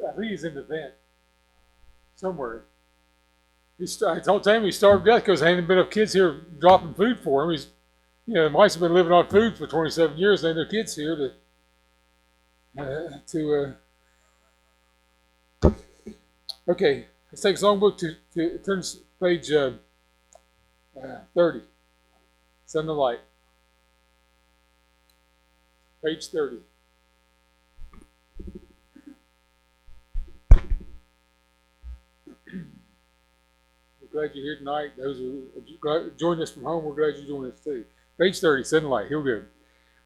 I think he's in the vent somewhere. I told Tammy he starved to death because there hadn't been enough kids here dropping food for him. The mice have been living on food for 27 years, and their kids here to okay. Let's take songbook to turn to page 30. Send the light. Page 30. We're glad you're here tonight. Those who joined us from home, we're glad you joined us too. Page 30, send the light. Here we go.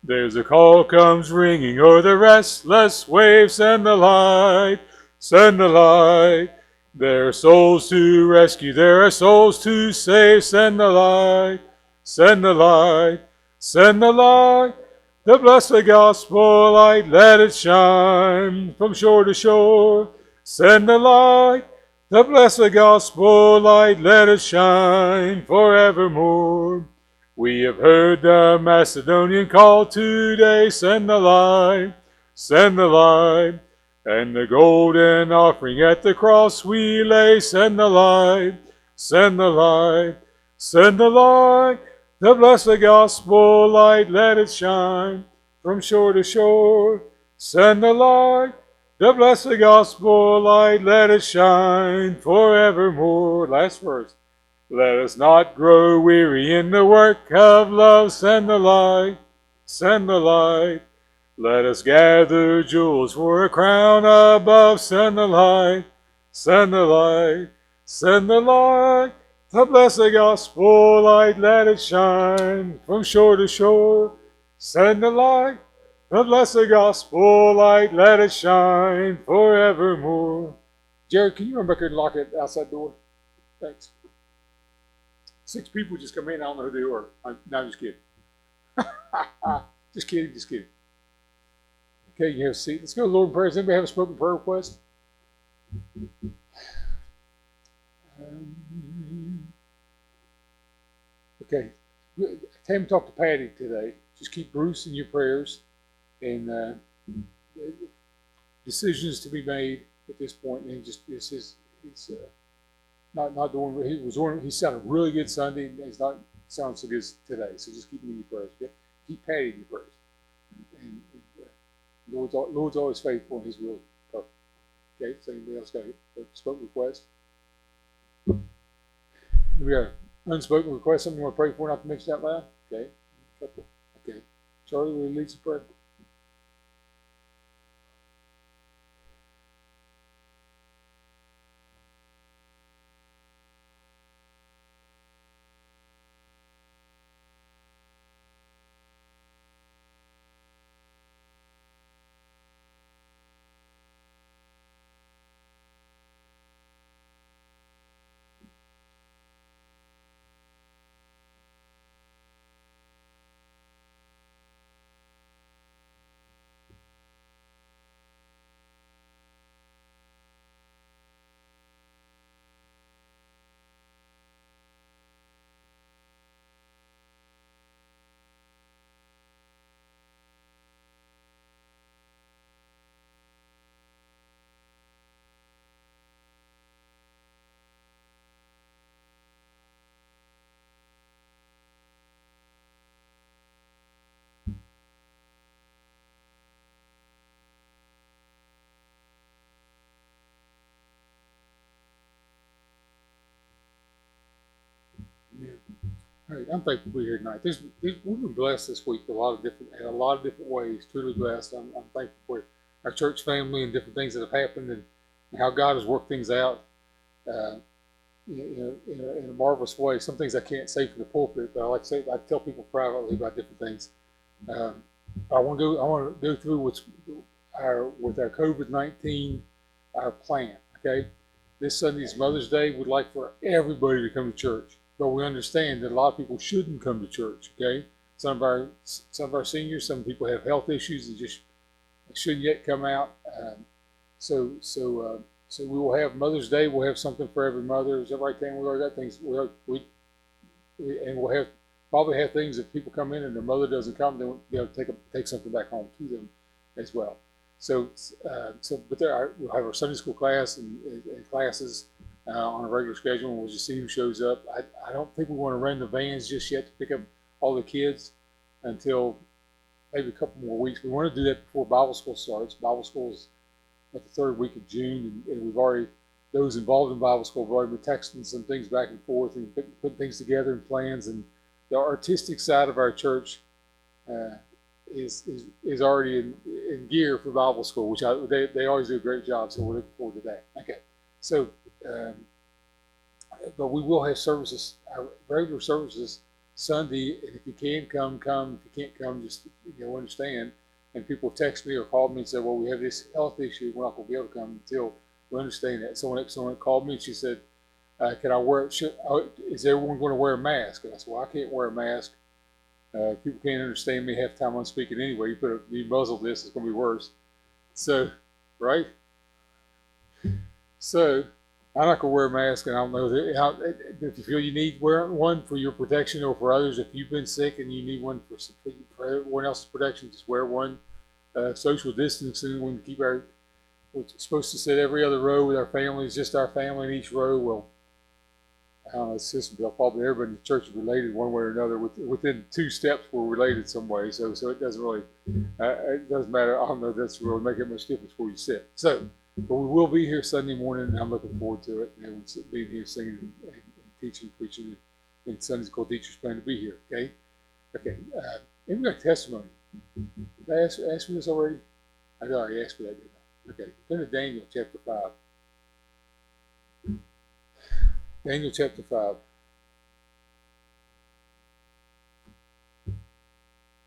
There's a call comes ringing o'er the restless waves. Send the light. Send the light. There are souls to rescue. There are souls to save. Send the light. Send the light. Send the light. The blessed gospel light. Let it shine from shore to shore. Send the light. The blessed gospel light. Let it shine forevermore. We have heard the Macedonian call today. Send the light. Send the light. And the golden offering at the cross we lay. Send the light, send the light, send the light. The blessed gospel light, let it shine from shore to shore. Send the light, the blessed gospel light, let it shine forevermore. Last verse. Let us not grow weary in the work of love. Send the light, send the light. Let us gather jewels for a crown above. Send the light, send the light, send the light. The blessed gospel light, let it shine from shore to shore. Send the light, the blessed gospel light, let it shine forevermore. Jared, can you run back here and lock that outside door? Thanks. 6 people just come in. I don't know who they were. No, I'm just kidding. Just kidding, just kidding. Okay, you have a seat. Let's go to Lord in prayer. Does anybody have a spoken prayer request? Okay. Tammy talked to Patty today. Just keep Bruce in your prayers, and decisions to be made at this point. And he's not doing. He sounded really good Sunday. And he's not sounding so good today. So just keep him in your prayers. Okay? Keep Patty in your prayers. And Lord's always faithful and His will is perfect. Okay, so anybody else got a spoken request? We got an unspoken request, something you want to pray for, not to mention out loud? Okay. Okay. Charlie, will you lead some prayer? All right, I'm thankful to be here tonight. We've been blessed this week in a lot of different ways. Truly blessed. I'm thankful for our church family and different things that have happened and how God has worked things out in a marvelous way. Some things I can't say from the pulpit, but I tell people privately about different things. I want to go through with our COVID-19 our plan. Okay, this Sunday is Mother's Day. We'd like for everybody to come to church. But we understand that a lot of people shouldn't come to church. Okay, some of our seniors, some people have health issues and just shouldn't yet come out. So we will have Mother's Day. We'll have something for every mother. Is that right, Tam? We already got things. And we'll probably have things if people come in and their mother doesn't come, they'll take something back home to them as well. But we'll have our Sunday school class and classes on a regular schedule, and we'll just see who shows up. I don't think we want to run the vans just yet to pick up all the kids until maybe a couple more weeks. We want to do that before Bible school starts. Bible school is at the third week of June, and we've already, those involved in Bible school have already been texting some things back and forth and putting things together and plans. And the artistic side of our church is already in gear for Bible school, which they always do a great job. So we're looking forward to that. Okay, so but we will have services, our regular services Sunday, and if you can come, come. If you can't come, just understand. And people text me or called me and said, "Well, we have this health issue. We're not going to be able to come until we understand that." Someone called me and she said, "Can I wear? Is everyone going to wear a mask?" And I said, "Well, I can't wear a mask. People can't understand me half the time I'm speaking anyway. You muzzle this, it's going to be worse." So, right? So, I'm not going to wear a mask, and I don't know if you feel you need one for your protection or for others. If you've been sick and you need one for everyone else's protection, just wear one. Social distancing, we can keep we're supposed to sit every other row with our families, just our family in each row. Well, I don't know, it's just probably everybody in the church is related one way or another. Within 2 steps, we're related some way. So it doesn't really, it doesn't matter. I don't know if that's really making much difference where you sit. So, but we will be here Sunday morning, and I'm looking forward to it. And being here singing and teaching, preaching, and Sunday school teachers plan to be here. Okay? Okay. And we got testimony. Did I ask for this already? I already asked for that, didn't I? Okay. Turn to Daniel chapter 5. Daniel chapter 5.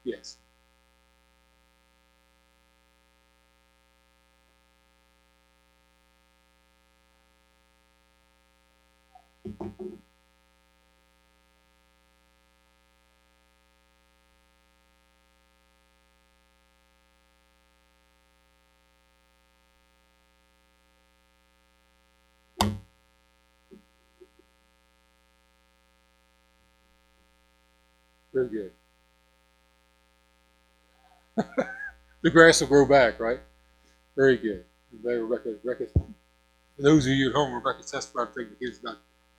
Yes. Very good. The grass will grow back, right? Very good. Rebecca, for those of you at home, Rebecca testified taking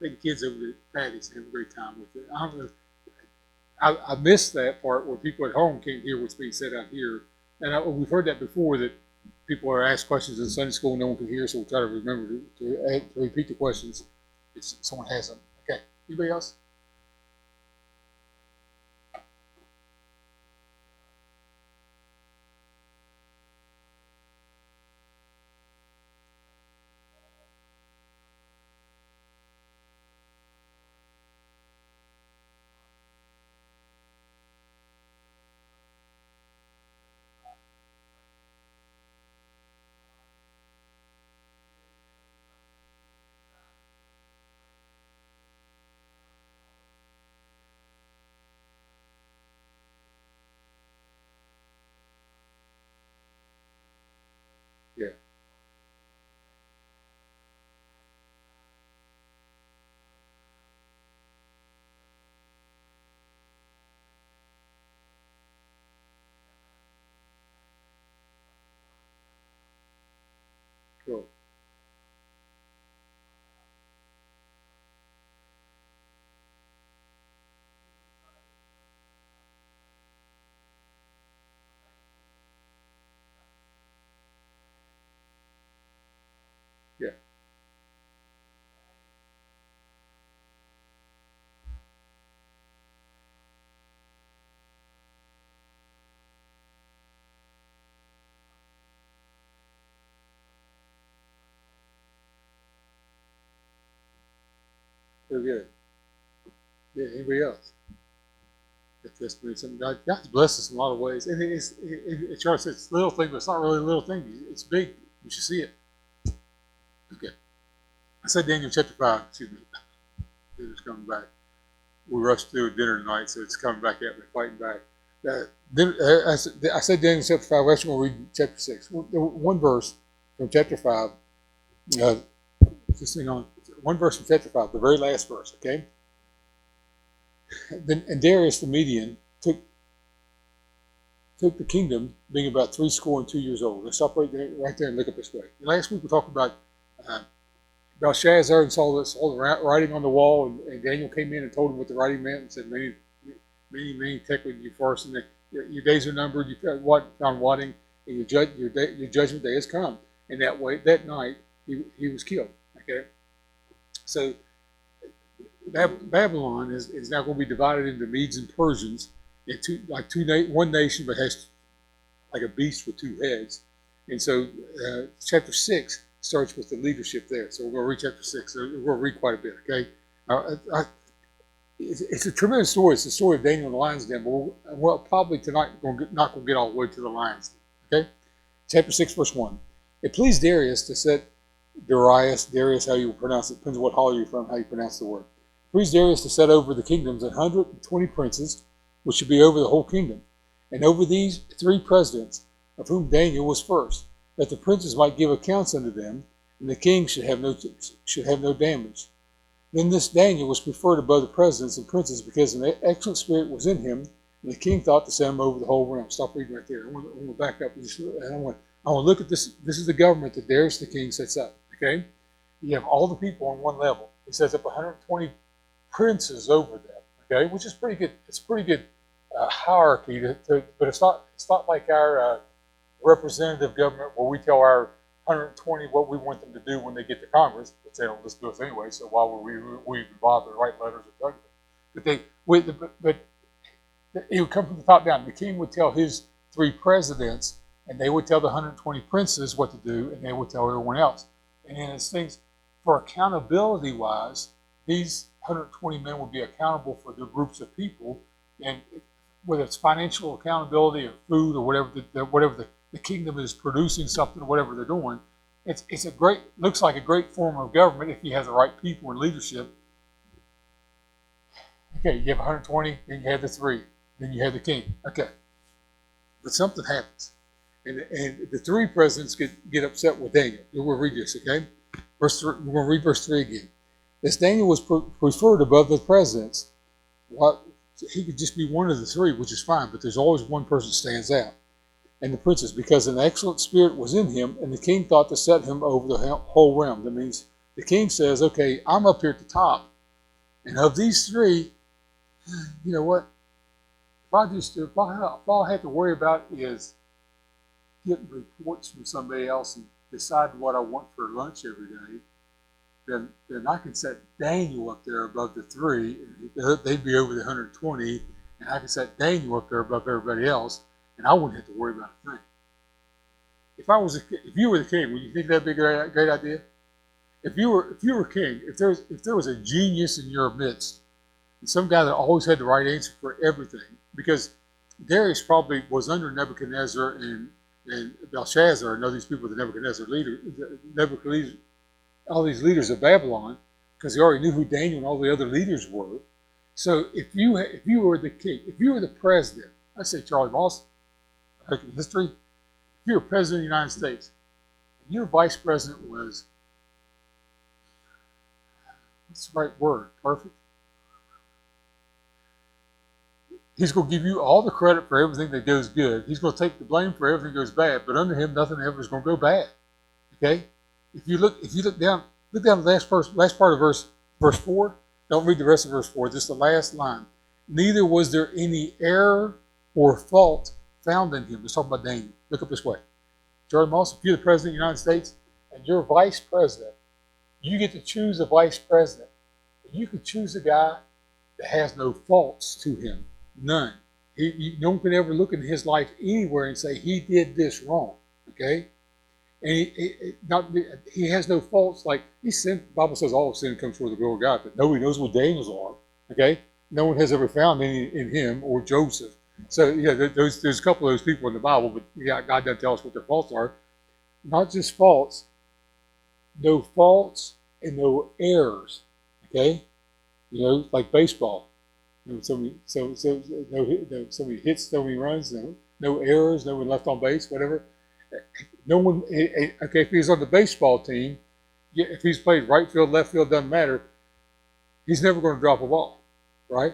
the kids over to Patty's and having a great time with it. I don't know. I missed that part where people at home can't hear what's being said out here. And we've heard that before, that people are asked questions in Sunday school and no one can hear, so we'll try to remember to repeat the questions if someone has them. Okay. Anybody else? Yeah. Cool. Yeah. Very good. Yeah. Anybody else? That's been something. God's blessed us in a lot of ways, and Charles said it's a little thing, but it's not really a little thing. It's big. You should see it. Okay. I said Daniel chapter 5. Excuse me. It's coming back. We rushed through dinner tonight, so it's coming back at me, fighting back. I said Daniel chapter 5. We're actually going to read chapter 6. One verse from chapter 5. Just hang on. One verse from chapter 5, the very last verse, okay? And Darius the Median took the kingdom, being about 62 years old. Let's stop right there and look up this way. Last week we talked about Belshazzar and saw the writing on the wall, and Daniel came in and told him what the writing meant and said, many technically you farce, and your days are numbered. You found wanting, and your judgment day has come. And that night he was killed. Okay, so Babylon is now going to be divided into Medes and Persians, one nation, but has like a beast with two heads. And so chapter 6 starts with the leadership there. So we're going to read chapter 6. So we're going to read quite a bit, okay? It's a tremendous story. It's the story of Daniel and the lion's den, but we're probably tonight not going to get all the way to the lion's den, okay? Chapter 6, verse 1. It pleased Darius to set Darius, how you pronounce it, depends on what hall you're from, how you pronounce the word. It pleased Darius to set over the kingdoms 120 princes, which should be over the whole kingdom, and over these 3 presidents, of whom Daniel was first, that the princes might give accounts unto them, and the king should have no damage. Then this Daniel was preferred above the presidents and princes, because an excellent spirit was in him, and the king thought to set him over the whole realm. Stop reading right there. I want to back up, and I want to look at this. This is the government that Darius the king sets up. Okay, you have all the people on one level. He sets up 120 princes over them. Okay, which is pretty good. It's a pretty good hierarchy, but it's not like our representative government where we tell our 120 what we want them to do when they get to Congress, but they don't listen to us anyway. So why would we bother to write letters or talk? But it would come from the top down. The king would tell his 3 presidents, and they would tell the 120 princes what to do, and they would tell everyone else. And then as things, for accountability wise, these 120 men would be accountable for their groups of people, and whether it's financial accountability or food or whatever the kingdom is producing something or whatever they're doing, looks like a great form of government if you have the right people in leadership. Okay, you have 120, then you have the 3, then you have the king. Okay, but something happens, and the 3 presidents get upset with Daniel. We'll read this, okay? We're going to read verse 3 again. This Daniel was preferred above the presidents. He could just be one of the 3, which is fine, but there's always one person that stands out. And the princes, because an excellent spirit was in him, and the king thought to set him over the whole realm. That means the king says, okay, I'm up here at the top, and of these 3, you know what? If all I have to worry about is getting reports from somebody else and deciding what I want for lunch every day, then I can set Daniel up there above the 3, and they'd be over the 120, and I can set Daniel up there above everybody else, and I wouldn't have to worry about a thing. If you were the king, would you think that'd be a great idea? If you were king, if there was a genius in your midst, and some guy that always had the right answer for everything, because Darius probably was under Nebuchadnezzar and Belshazzar, and all these people, all these leaders of Babylon, because he already knew who Daniel and all the other leaders were. So if you were the king, if you were the president, I say Charlie Moss, American history, if you were president of the United States, and your vice president was, what's the right word, perfect? He's going to give you all the credit for everything that goes good. He's going to take the blame for everything that goes bad, but under him, nothing ever is going to go bad. Okay? If you look down the last part of verse 4. Don't read the rest of verse 4, just the last line. Neither was there any error or fault found in him. Let's talk about Daniel. Look up this way. Charlie Moss, if you're the president of the United States and you're vice president, you get to choose a vice president. You can choose a guy that has no faults to him. None. No one can ever look into his life anywhere and say he did this wrong. Okay? And he has no faults. Like the Bible says all sin comes from the will of God, but nobody knows what Daniel's are. Okay? No one has ever found any in him or Joseph. So yeah, there's a couple of those people in the Bible, but yeah, God doesn't tell us what their faults are. Not just faults, no faults and no errors. Okay? Like baseball. So many hits, so many runs, no errors, no one left on base, whatever. No one. Okay, if he's on the baseball team, if he's played right field, left field, doesn't matter. He's never going to drop a ball, right?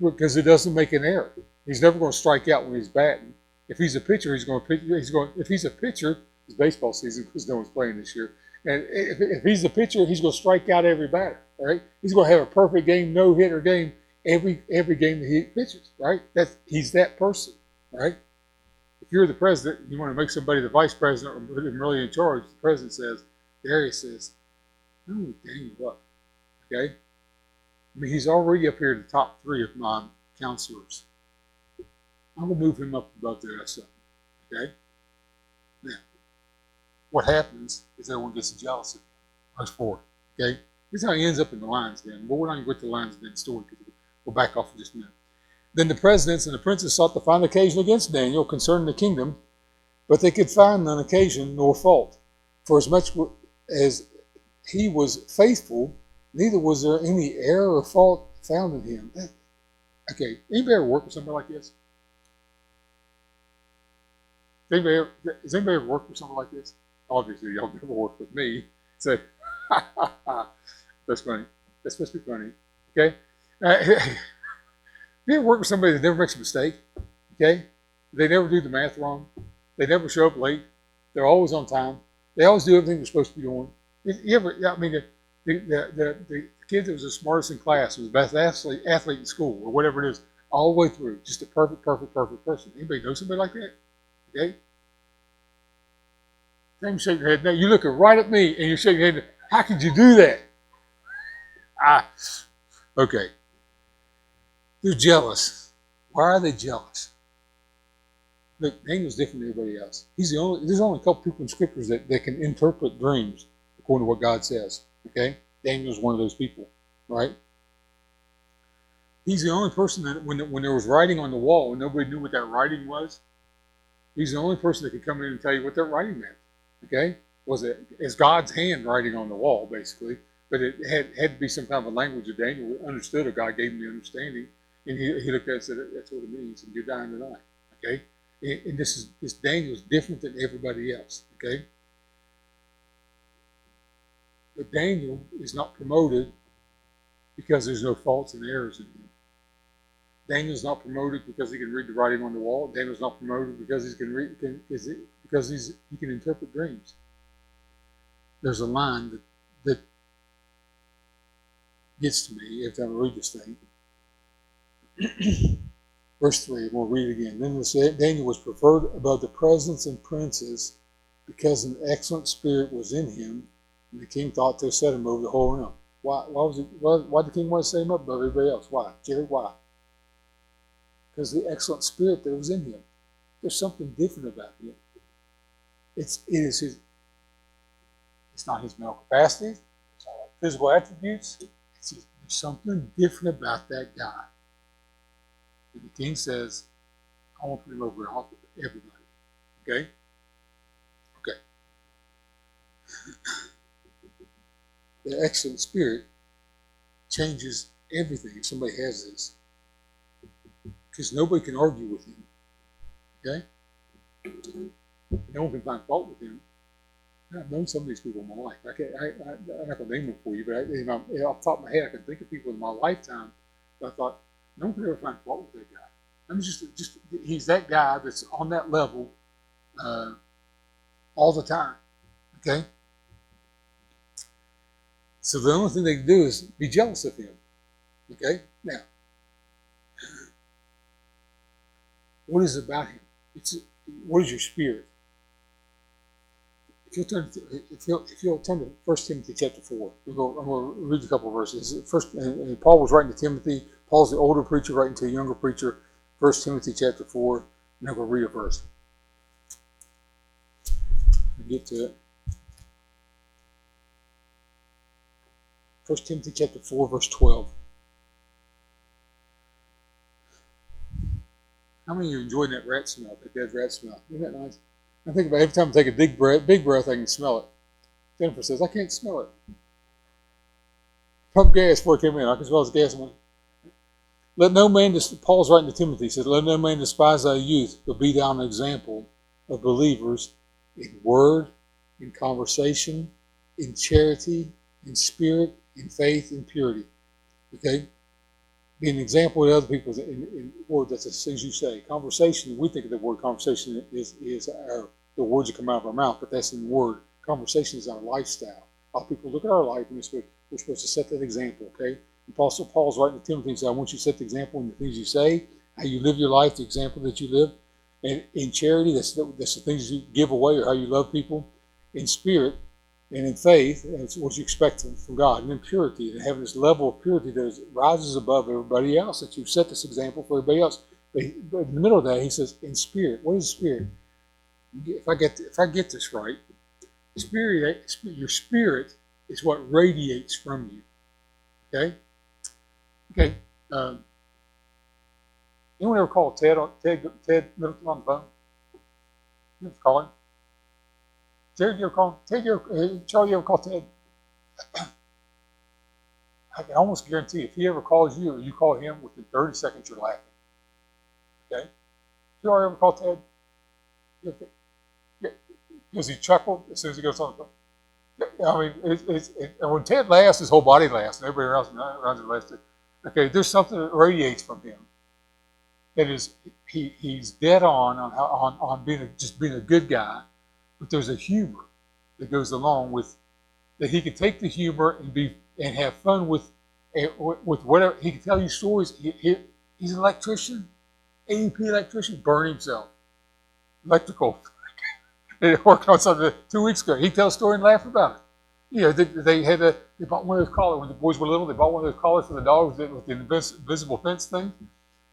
Because it doesn't make an error. He's never going to strike out when he's batting. If he's a pitcher, he's going to pitch. If he's a pitcher, it's baseball season because no one's playing this year. And if he's the pitcher, he's going to strike out every batter. Right? He's going to have a perfect game, no hitter game every game that he pitches. Right? He's that person. Right? If you're the president, you want to make somebody the vice president or put him really in charge. The president says, Darius says, "I'm going to Daniel up." Okay? I mean, he's already up here in the top 3 of my counselors. I'm going to move him up above the rest of them. Okay? Now, what happens is everyone gets jealous of him. Verse 4. Okay? This is how he ends up in the lion's den. But we're not going to get to the lion's den story because we'll back off in just a minute. Then the presidents and the princes sought to find occasion against Daniel concerning the kingdom, but they could find none occasion nor fault. For as much as he was faithful, neither was there any error or fault found in him. Okay, anybody ever work with somebody like this? Has anybody ever worked with someone like this? Obviously, y'all never worked with me. So, that's funny. That's supposed to be funny. Okay? You ever work with somebody that never makes a mistake? Okay? They never do the math wrong. They never show up late. They're always on time. They always do everything they're supposed to be doing. You ever, I mean, the kid that was the smartest in class, was the best athlete in school, or whatever it is, all the way through. Just a perfect person. Anybody know somebody like that? Okay? Same shake your head. Now you're looking right at me and you're shaking your head. How could you do that? Okay. They're jealous. Why are they jealous? Look, Daniel's different than everybody else. There's only a couple people in scriptures that can interpret dreams according to what God says. Okay? Daniel's one of those people, right? He's the only person that when there was writing on the wall and nobody knew what that writing was, he's the only person that could come in and tell you what that writing meant. Okay? It's God's hand writing on the wall, basically. But it had to be some kind of a language that Daniel understood, or God gave him the understanding. And he looked at it and said, that's what it means, and you're dying tonight. Okay? And this Daniel's different than everybody else. Okay? But Daniel is not promoted because there's no faults and errors in him. Daniel's not promoted because he can read the writing on the wall. Daniel's not promoted because he can interpret dreams. There's a line that gets to me every time I read this thing. Verse 3, we'll read it again. Then Daniel was preferred above the presidents and princes because an excellent spirit was in him, and the king thought to set him over the whole realm. Why did the king want to set him up above everybody else? Why? Jerry, why? Because the excellent spirit that was in him. There's something different about him. It's not his mental capacity, it's not like physical attributes. There's something different about that guy. And the king says, I want to put him over all everybody. Okay? Okay. The excellent spirit changes everything if somebody has this. Because nobody can argue with him. Okay? No one can find fault with him. I've known some of these people in my life. I'm not going to name them for you, but off the top of my head, I can think of people in my lifetime that I thought, no one could ever find fault with that guy. I mean, he's that guy that's on that level all the time. Okay? So the only thing they can do is be jealous of him. Okay? Now, what is it about him? What is your spirit? If you'll turn to 1 Timothy chapter 4, I'm going to read a couple of verses. First, and Paul was writing to Timothy. Paul's the older preacher writing to a younger preacher. 1 Timothy chapter 4, and I'm going to read a verse. I'll get to it. 1 Timothy chapter 4, verse 12. How many of you enjoying that rat smell, that dead rat smell? Isn't that nice? I think about every time I take a big breath, I can smell it. Jennifer says, I can't smell it. Pump gas before it came in. I can smell the gas. Let no man, Paul's writing to Timothy, he says, let no man despise thy youth, but be thou an example of believers in word, in conversation, in charity, in spirit, in faith, in purity. Okay? Be an example to other people in words. That's the things you say. Conversation. We think of the word conversation is the words that come out of our mouth, but that's in the word. Conversation is our lifestyle. How people look at our life, and we're supposed to set that example. Okay. Apostle Paul's writing to Timothy and says, "I want you to set the example in the things you say, how you live your life, the example that you live, and in charity. That's the things you give away, or how you love people. In spirit." And in faith, it's what you expect from God. And in purity, and having this level of purity that rises above everybody else, that you set this example for everybody else. But in the middle of that, he says, in spirit. What is spirit? If I get this right, spirit, your spirit is what radiates from you. Okay? Okay. Anyone ever call Ted Middleton on the phone? You ever call him? Ted, you ever call? Charlie, you ever call Ted? I can almost guarantee if he ever calls you or you call him, within 30 seconds you're laughing. Okay? Charlie ever call Ted? Does he chuckle as soon as he goes on the phone? I mean, when Ted laughs, his whole body laughs, and everybody else around him laughs too. Okay, there's something that radiates from him. That is, he's dead on being a good guy. But there's a humor that goes along with that. He can take the humor and have fun with whatever. He can tell you stories. He's an electrician, AEP electrician, burned himself. Electrical. They worked on something 2 weeks ago. He tells a story and laugh about it. You know, they bought one of those collars when the boys were little. They bought one of those collars for the dogs with the invisible fence thing.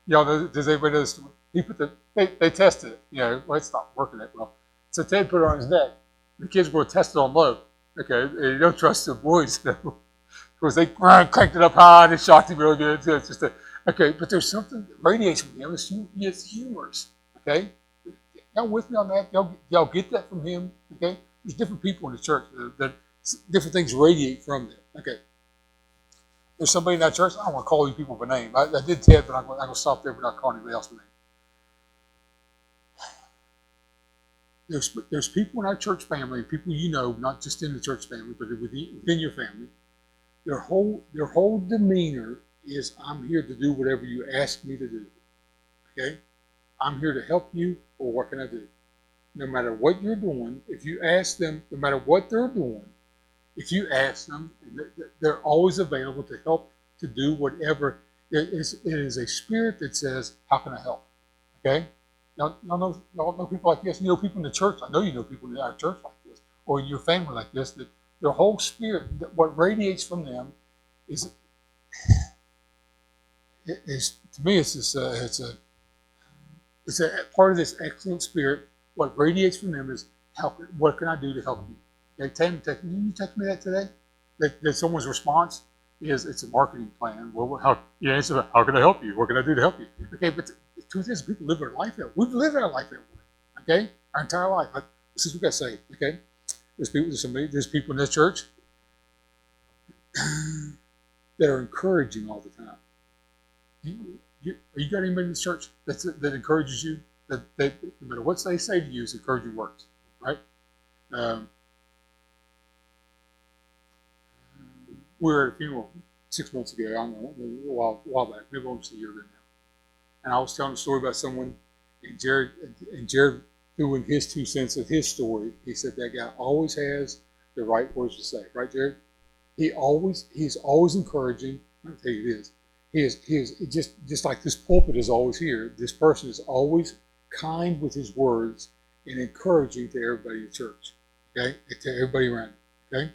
Y'all, does everybody know this? They tested it. You know, well, it's not working that well. So Ted put it on his neck. The kids were tested on low. Okay, and you don't trust the boys, though. Because they cranked it up high and it shocked him really good. It's just okay, but there's something that radiates from him. It's humorous. Okay? Y'all with me on that? Y'all get that from him? Okay? There's different people in the church that different things radiate from them. Okay. There's somebody in that church, I don't want to call these people by name. I did Ted, but I'm going to stop there without calling anybody else by name. There's people in our church family, people you know, not just in the church family, but within your family. Their whole demeanor is, I'm here to do whatever you ask me to do. Okay? I'm here to help you, or what can I do? No matter what you're doing, if you ask them, no matter what they're doing, if you ask them, they're always available to help, to do whatever. It is a spirit that says, how can I help? Okay? Y'all know people like this. You know people in the church. I know you know people in our church like this, or in your family like this. That their whole spirit, what radiates from them, is to me, it's a part of this excellent spirit. What radiates from them is, what can I do to help you? Okay, can you text me that today? That someone's response is, it's a marketing plan. Well, how can I help you? What can I do to help you? Okay, but the truth is, people live their life that way. We've lived our life that way. Okay, our entire life. This is what we got to say. Okay, there's people in this church that are encouraging all the time. You got anybody in this church that encourages you? That no matter what they say to you is encouraging words, right? We were at a funeral 6 months ago. I don't know, a while back, maybe almost a year ago now. And I was telling a story about someone, and Jared threw in his 2 cents of his story. He said that guy always has the right words to say, right, Jared? He's always encouraging. I'll tell you this. He is just like this pulpit is always here. This person is always kind with his words and encouraging to everybody in the church. Okay, to everybody around. Okay.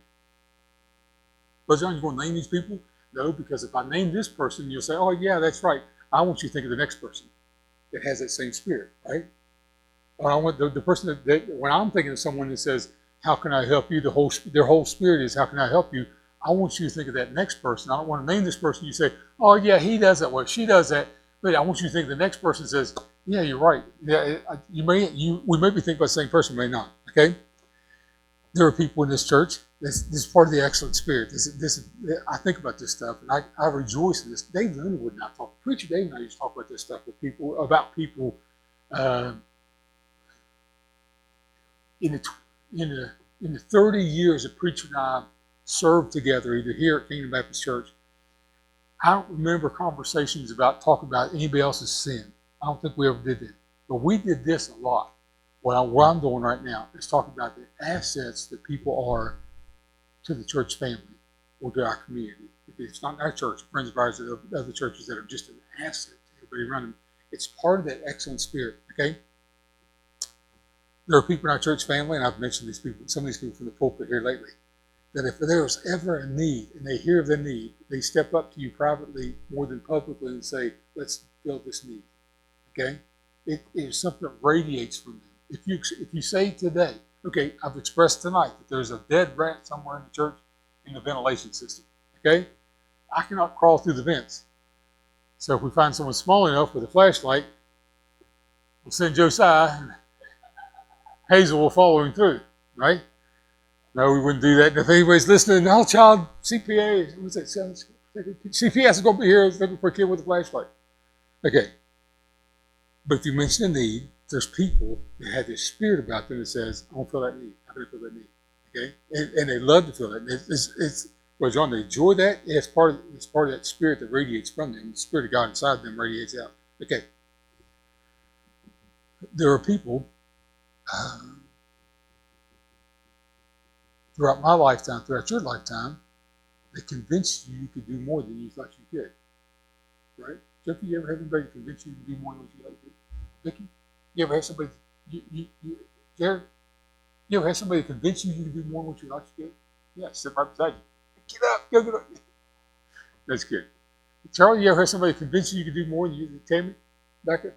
Brother John, you going to name these people? No, because if I name this person, you'll say, "Oh yeah, that's right." I want you to think of the next person that has that same spirit, right? I want the person that when I'm thinking of someone that says, "How can I help you?" Their whole spirit is, "How can I help you?" I want you to think of that next person. I don't want to name this person. You say, "Oh yeah, he does that." Well, she does that. But I want you to think the next person says, "Yeah, you're right." Yeah, we may be thinking about the same person, may not. Okay. There are people in this church. This is part of the excellent spirit. I think about this stuff, and I rejoice in this. Dave Underwood and I talk. Preacher Dave and I used to talk about this stuff with people in the 30 years that Preacher and I served together, either here at Kingdom Baptist Church. I don't remember conversations about talking about anybody else's sin. I don't think we ever did that. But we did this a lot. What I'm doing right now is talking about the assets that people are to the church family or to our community. It's not our church, friends of ours at other churches that are just an asset to everybody around them. It's part of that excellent spirit, okay? There are people in our church family, and I've mentioned these people, some of these people from the pulpit here lately, that if there's ever a need and they hear of the need, they step up to you privately more than publicly and say, let's fill this need, okay? It is something that radiates from them. If you say today, okay, I've expressed tonight that there's a dead rat somewhere in the church in the ventilation system, okay? I cannot crawl through the vents. So if we find someone small enough with a flashlight, we'll send Josiah and Hazel will follow him through, right? No, we wouldn't do that. And if anybody's listening, oh, child, CPA, what's that? CPS is going to be here looking for a kid with a flashlight. Okay. But if you mention a need, there's people that have this spirit about them that says, I want to fill that need. I'm going to fill that need. Okay? And they love to feel that. Well, John, they enjoy that. It's part of that spirit that radiates from them. The spirit of God inside them radiates out. Okay. There are people throughout my lifetime, throughout your lifetime, that convinced you could do more than you thought you could. Right? Jeffy, you ever have anybody convince you to do more than what you like to do? Vicky, you ever have somebody, Jared, you ever have somebody convince you can do more than what you like to do? Yeah, sit right beside you. Get up, go get up. That's good. Charlie, you ever have somebody convince you can do more than you did? Tammy, Becca,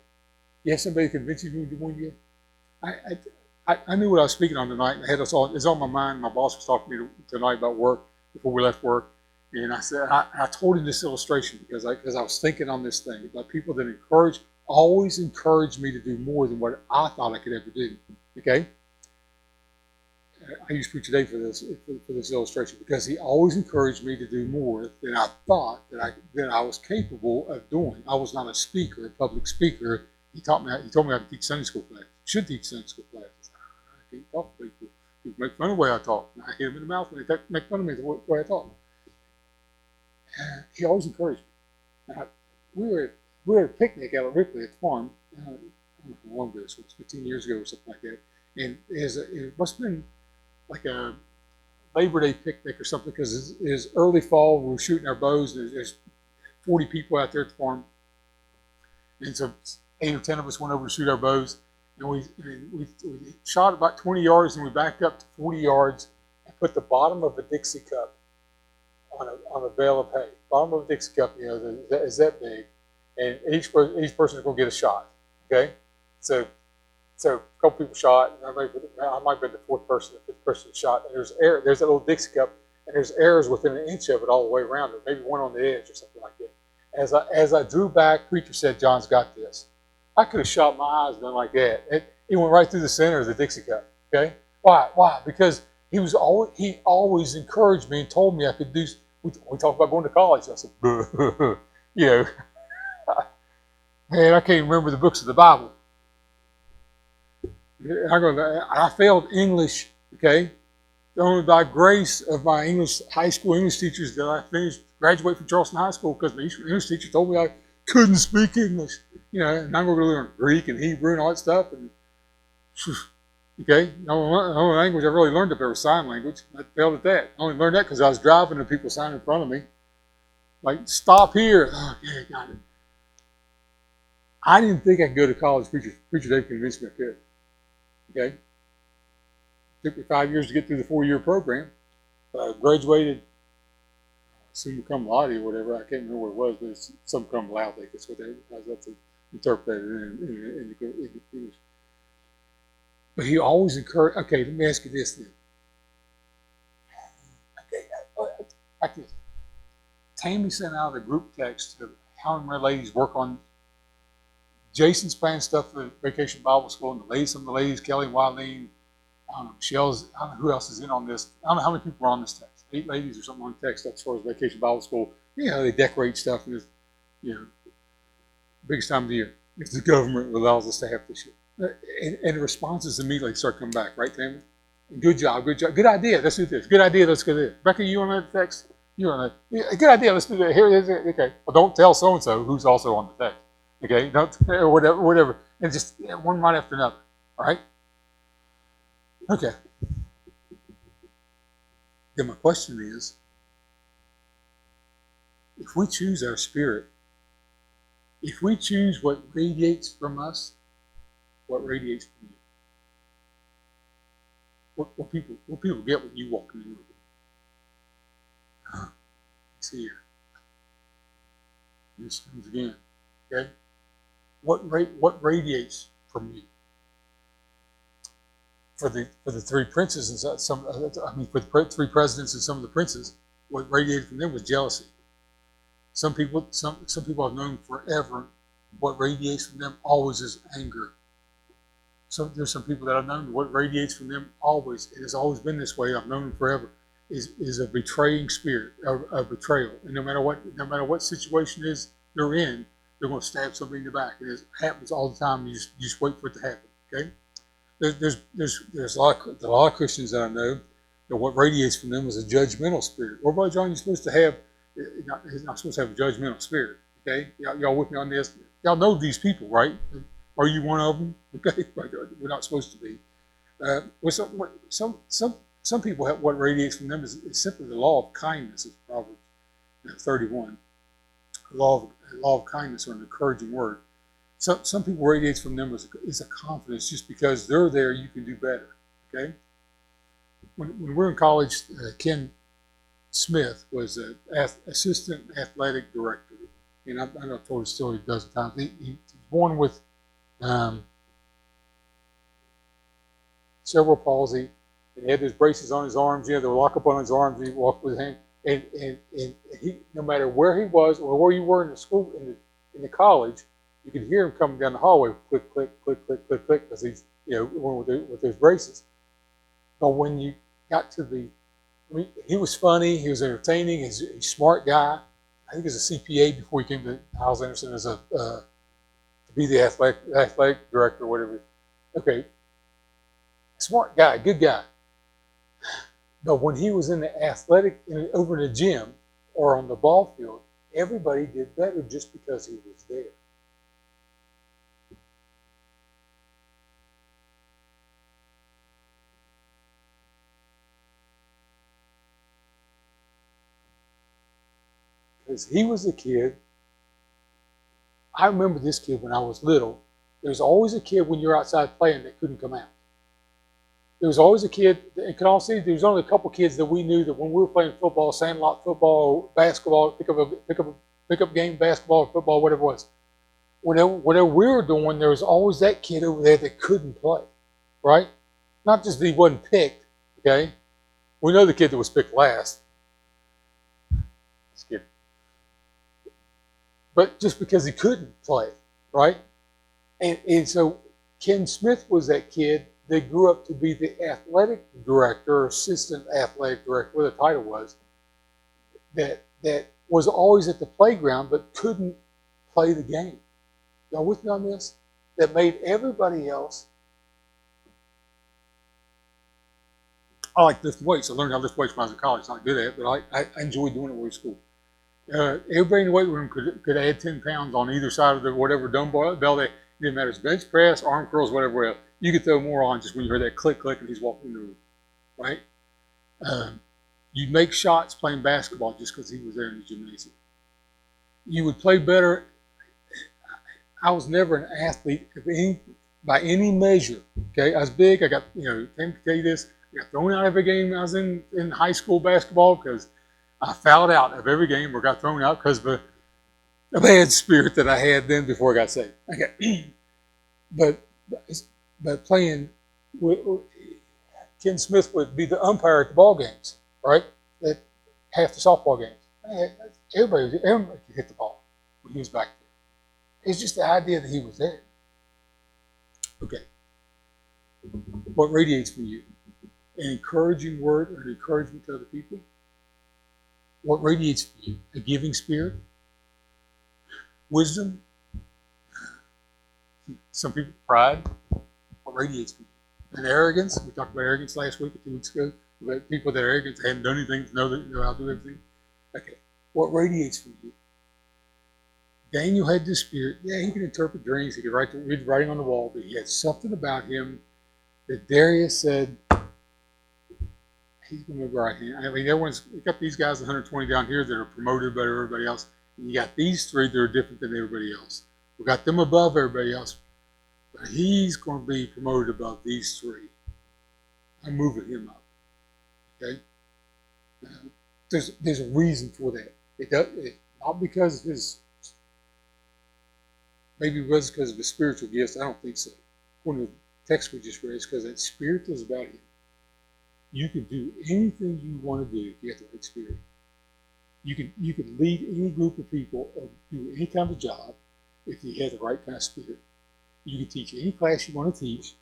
you have somebody convince you can do more than you did? I knew what I was speaking on tonight. I had us all. It's on my mind. My boss was talking to me tonight about work before we left work, and I said I told him this illustration because I was thinking on this thing about people that always encourage me to do more than what I thought I could ever do. Okay, I use Preacher Dave for this illustration because he always encouraged me to do more than I thought that I was capable of doing. I was not a speaker, a public speaker. He told me how to teach Sunday school classes. Should teach Sunday school classes. I can't talk to people. People make fun of the way I talk. I hit them in the mouth when they make fun of me the way I talk. He always encouraged me. We were at a picnic out at Ripley at the farm. I don't know how long ago this was, 15 years ago or something like that. And it must have been like a Labor Day picnic or something because it was early fall. We were shooting our bows. And there's 40 people out there at the farm. And so 8 or 10 of us went over to shoot our bows. And we shot about 20 yards and we backed up to 40 yards and put the bottom of a Dixie cup on a bale of hay. Bottom of a Dixie cup, is that big. And each person is going to get a shot. Okay? So a couple people shot. And I might have been the fourth person, the fifth person shot. And there's that little Dixie cup. And there's arrows within an inch of it all the way around it. Maybe one on the edge or something like that. As I drew back, preacher said, John's got this. I could have shot my eyes done like that. It went right through the center of the Dixie cup. Okay? Why? Because he always encouraged me and told me I could do. We talked about going to college. I said, man, I can't remember the books of the Bible. I failed English. Okay, only by grace of my high school English teachers did I graduate from Charleston High School because my English teacher told me I couldn't speak English. And I'm going to learn Greek and Hebrew and all that stuff. And okay, the only language I really learned up there was sign language. I failed at that. I only learned that because I was driving and people signed in front of me. Like, stop here. Oh, yeah, got it. I didn't think I could go to college. Preacher Dave convinced me I could. Okay? It took me 5 years to get through the 4-year program. I graduated summa cum laude or whatever. I can't remember what it was, but it's some cum laude. That's what that's interpreted in the English. But he always encouraged. Okay, let me ask you this then. Okay, like this. Tammy sent out a group text of how many ladies work on. Jason's planning stuff for Vacation Bible School, and some of the ladies, Kelly and Wileen, Michelle's. I don't know who else is in on this. I don't know how many people are on this text. 8 ladies or something on the text as far as Vacation Bible School. They decorate stuff, and it's, biggest time of the year. If the government allows us to have this year. And the responses immediately start coming back, right, Tammy? Good job, good idea. Let's do this. Good idea, let's go there. Becca, you on that text? You don't know. Yeah, good idea. Let's do that. Here it is. Okay. Well, don't tell so and so who's also on the text. Okay. Don't or whatever. And just one right after another. All right. Okay. Then my question is, if we choose our spirit, if we choose what radiates from us, what radiates from you? What people get when you walk in the room? See here. This comes again. Okay. What radiates from you? For the three princes and for the three presidents and some of the princes, what radiated from them was jealousy. Some people I've known forever, what radiates from them always is anger. So there's some people that I've known, what radiates from them always, it has always been this way, I've known them forever, is a betraying spirit, a betrayal. And no matter what situation is they're in, they're going to stab somebody in the back. And it happens all the time. You just wait for it to happen. Okay. There's a lot of Christians that I know that what radiates from them is a judgmental spirit. Well, Brother John, you're supposed to have, he's not supposed to have a judgmental spirit. Okay, y'all with me on this? Y'all know these people, right? Are you one of them? Okay, we're not supposed to be. Some people have, what radiates from them is simply the law of kindness. It's Proverbs 31. Law of kindness, or an encouraging word. Some people radiates from them is a confidence, just because they're there, you can do better. Okay. When we're in college, Ken Smith was an assistant athletic director, and I know I've told his story a dozen times. He was born with cerebral palsy, and he had those braces on his arms. You know, they were locked up on his arms, and he walked with him. And he, no matter where he was or where you were in the school, in the college, you could hear him coming down the hallway, click, click, click, click, click, click, because he's, with those braces. But when you got to he was funny, he was entertaining, he's a smart guy. I think he was a CPA before he came to Hyles Anderson as to be the athletic director or whatever. Okay, smart guy, good guy. But when he was in the over in the gym or on the ball field, everybody did better just because he was there. Because he was a kid. I remember this kid when I was little. There's always a kid when you're outside playing that couldn't come out. There was always a kid, in Canal City, there was only a couple kids that we knew that when we were playing football, sandlot football, basketball, pick up game, basketball, or football, whatever it was. Whatever we were doing, there was always that kid over there that couldn't play, right? Not just that he wasn't picked, okay? We know the kid that was picked last. Just kidding. But just because he couldn't play, right? And so Ken Smith was that kid that grew up to be the athletic director, or assistant athletic director, whatever the title was, that was always at the playground but couldn't play the game. Y'all with me on this? That made everybody else. I like lifting weights. I learned how to lift weights when I was in college. Not good at it, but I enjoyed doing it when we were in school. Everybody in the weight room could add 10 pounds on either side of the whatever dumbbell. It didn't matter. It's bench press, arm curls, whatever else. You could throw more on just when you heard that click, click, and he's walking in the room, right? You'd make shots playing basketball just because he was there in the gymnasium. You would play better. I was never an athlete by any measure. Okay, I was big. I got, Tim can tell you this. I got thrown out of every game I was in high school basketball because I fouled out of every game or got thrown out because of a bad spirit that I had then before I got saved. Okay, but playing, Ken Smith would be the umpire at the ball games, right? At half the softball games. Everybody could hit the ball when he was back there. It's just the idea that he was there. Okay. What radiates from you? An encouraging word or an encouragement to other people? What radiates from you? A giving spirit? Wisdom? Some people, pride. What radiates from you? And arrogance. We talked about arrogance last week or 2 weeks ago. About people that are arrogant, they haven't done anything to know how to do everything. What radiates from you? Daniel had this spirit. Yeah, he could interpret dreams. He could read writing on the wall, but he had something about him that Darius said, he's going to be right here. I mean, you got these guys, 120 down here, that are promoted above everybody else. And you got these three that are different than everybody else. We got them above everybody else. But he's going to be promoted above these three. I'm moving him up. Okay? There's a reason for that. Not because of his, maybe it was because of his spiritual gifts. I don't think so. According to the text we just read, it's because that spirit is about him. You can do anything you want to do if you have the right spirit. You can lead any group of people or do any kind of job if you have the right kind of spirit. You can teach any class you want to teach.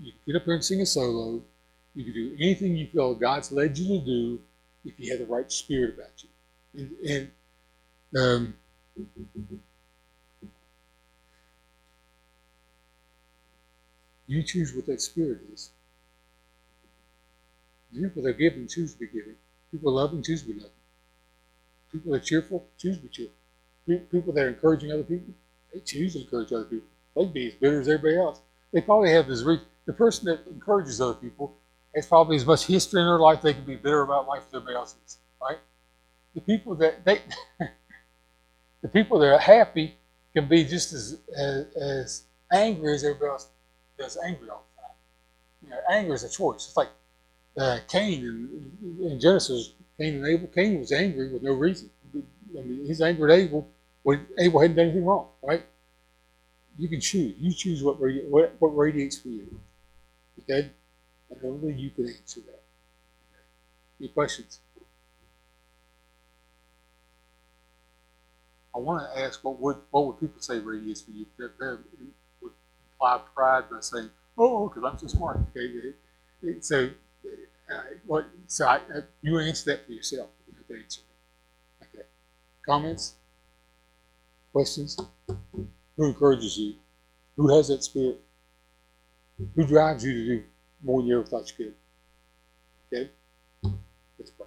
You can get up here and sing a solo. You can do anything you feel God's led you to do if you have the right spirit about you. And you choose what that spirit is. People that are giving choose to be giving. People that are loving choose to be loving. People that are cheerful choose to be cheerful. People that are encouraging other people, they choose to encourage other people. They can be as bitter as everybody else. They probably have this reason. The person that encourages other people has probably as much history in their life they can be bitter about life as everybody else is. Right? The people that the people that are happy can be just as angry as everybody else that's angry all the time. You know, anger is a choice. It's like Cain in Genesis, Cain and Abel. Cain was angry with no reason. I mean, he's angry at Abel when Abel hadn't done anything wrong, right? You can choose. You choose what radiates for you. Okay? And only you can answer that. Okay. Any questions? I want to ask, what would people say radiates for you? That would imply pride by saying, "Oh, because I'm so smart." Okay, so you answer that for yourself. You have to answer that. Okay. Comments? Questions? Who encourages you? Who has that spirit? Who drives you to do more than you ever thought you could? Okay? Let's pray.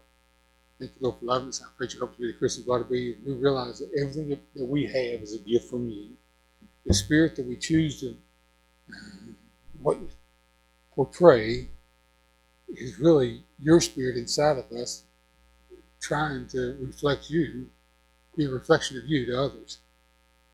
Thank you, Lord, for loving us. I pray you help us be the Christians we ought to be. We realize that everything that we have is a gift from you. The spirit that we choose to portray is really your spirit inside of us trying to reflect you, be a reflection of you to others.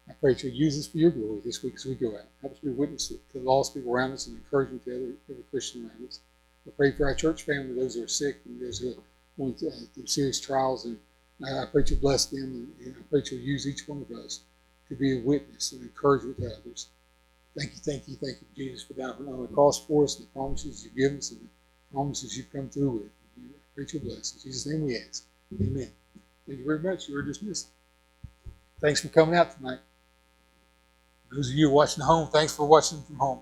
I pray that you'll use this for your glory this week as we go out. Help us be a witness to the lost people around us and encouragement to every Christian around us. I pray for our church family, those who are sick and those who are going through serious trials, and I pray that you'll bless them, and I pray that you'll use each one of us to be a witness and encouragement to others. Thank you, Jesus, for dying on the cross for us, and the promises you've given us, and the promises you've come through with. I pray that you'll bless. In Jesus' name we ask. Amen. Thank you very much. You are dismissed. Thanks for coming out tonight. Those of you watching at home, thanks for watching from home.